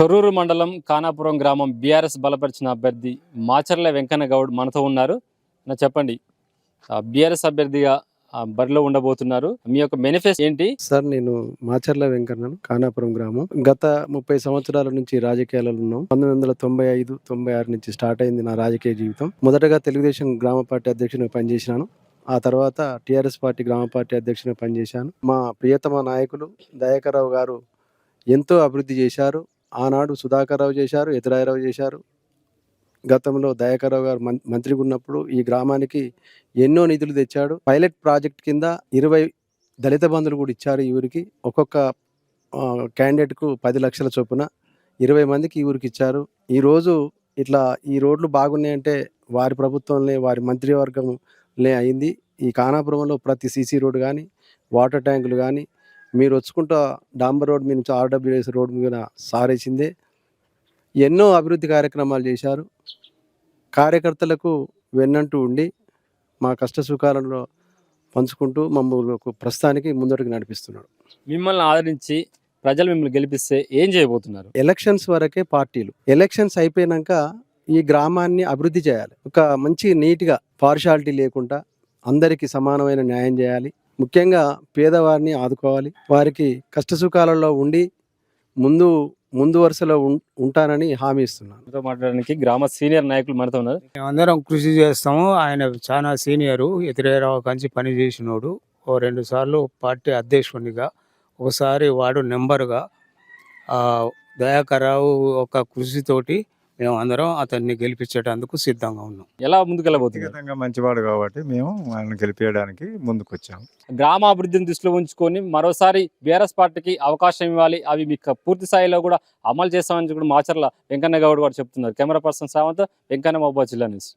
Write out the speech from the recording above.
తొర్రూరు మండలం ఖానాపురం గ్రామం బీఆర్ఎస్ బలపరిచిన అభ్యర్థి మాచర్ల వెంకన్న గౌడ్ మనతో ఉన్నారు. చెప్పండి, బీఆర్ఎస్ అభ్యర్థిగా బరిలో ఉండబోతున్నారు. మీ యొక్క మేనిఫెస్టో ఏంటి? సార్, నేను మాచర్ల వెంకన్నను, ఖానాపురం గ్రామం. గత 30 సంవత్సరాల నుంచి రాజకీయాలలో ఉన్నాం. 1995-96 నుంచి స్టార్ట్ అయింది నా రాజకీయ జీవితం. మొదటగా తెలుగుదేశం గ్రామ పార్టీ అధ్యక్షునిగా పనిచేసినాను. ఆ తర్వాత టీఆర్ఎస్ పార్టీ గ్రామ పార్టీ అధ్యక్షునిగా పనిచేశాను. మా ప్రియతమ నాయకులు దయాకర్రావు గారు ఎంతో అభివృద్ధి చేశారు. ఆనాడు సుధాకర్ రావు చేశారు, ఎదురాయరావు చేశారు. గతంలో దయాకర్రావు గారు మంత్రిగా ఉన్నప్పుడు ఈ గ్రామానికి ఎన్నో నిధులు తెచ్చాడు. పైలట్ ప్రాజెక్ట్ కింద 20 దళిత బంధువులు కూడా ఇచ్చారు. ఈ ఊరికి ఒక్కొక్క క్యాండిడేట్కు 10 లక్షల చొప్పున 20 మందికి ఈ ఊరికి ఇచ్చారు. ఈరోజు ఇట్లా ఈ రోడ్లు బాగున్నాయంటే వారి ప్రభుత్వంలో, వారి మంత్రివర్గంలో అయింది. ఈ ఖానాపురంలో ప్రతి సీసీ రోడ్డు కానీ, వాటర్ ట్యాంకులు కానీ, మీరు వచ్చుకుంటా డాంబర్ రోడ్ మీద నుంచి ఆర్డబ్ల్యూఎస్ రోడ్ మీద సారేసిందే. ఎన్నో అభివృద్ధి కార్యక్రమాలు చేశారు. కార్యకర్తలకు వెన్నంటూ ఉండి మా కష్ట సుఖాలలో పంచుకుంటూ మమ్మల్ని ప్రస్తుతానికి ముందడుగు నడిపిస్తున్నాడు. మిమ్మల్ని ఆదరించి ప్రజలు మిమ్మల్ని గెలిపిస్తే ఏం చేయబోతున్నారు? ఎలక్షన్స్ వరకే పార్టీలు. ఎలక్షన్స్ అయిపోయినాక ఈ గ్రామాన్ని అభివృద్ధి చేయాలి. ఒక మంచి నీట్గా పార్షాలిటీ లేకుండా అందరికీ సమానమైన న్యాయం చేయాలి. ముఖ్యంగా పేదవారిని ఆదుకోవాలి. వారికి కష్ట సుఖాలలో ఉండి ముందు వరుసలో ఉంటానని హామీ ఇస్తున్నాను. మీతో మాట్లాడడానికి గ్రామ సీనియర్ నాయకులు మనతో ఉన్నారు. మేమందరం కృషి చేస్తాము. ఆయన చాలా సీనియరు, ఎదురేరావు కంచి పని చేసినోడు. 2 సార్లు పార్టీ అధ్యక్షునిగా, ఒకసారి వార్డు నెంబరుగా. దయాకర్రావు ఒక కృషితోటి మేము అందరం అతన్ని గెలిపించేటందుకు సిద్ధంగా ఉన్నాం. ఎలా ముందుకెళ్ళబోతుంది? వ్యక్తిగతంగా మంచివాడు కాబట్టి మేము ఆయన గెలిపించడానికి ముందుకు వచ్చాము. గ్రామ అభివృద్ధిని దృష్టిలో ఉంచుకొని మరోసారి బీఆర్ఎస్ పార్టీకి అవకాశం ఇవ్వాలి, అవి మీకు పూర్తి స్థాయిలో కూడా అమలు చేస్తామని కూడా మాచర్ల వెంకన్న గౌడ్ గారు చెప్తున్నారు. కెమెరా పర్సన్ సావంత్, వెంకన్న, మహబూబాబాద్ జిల్లా న్యూస్.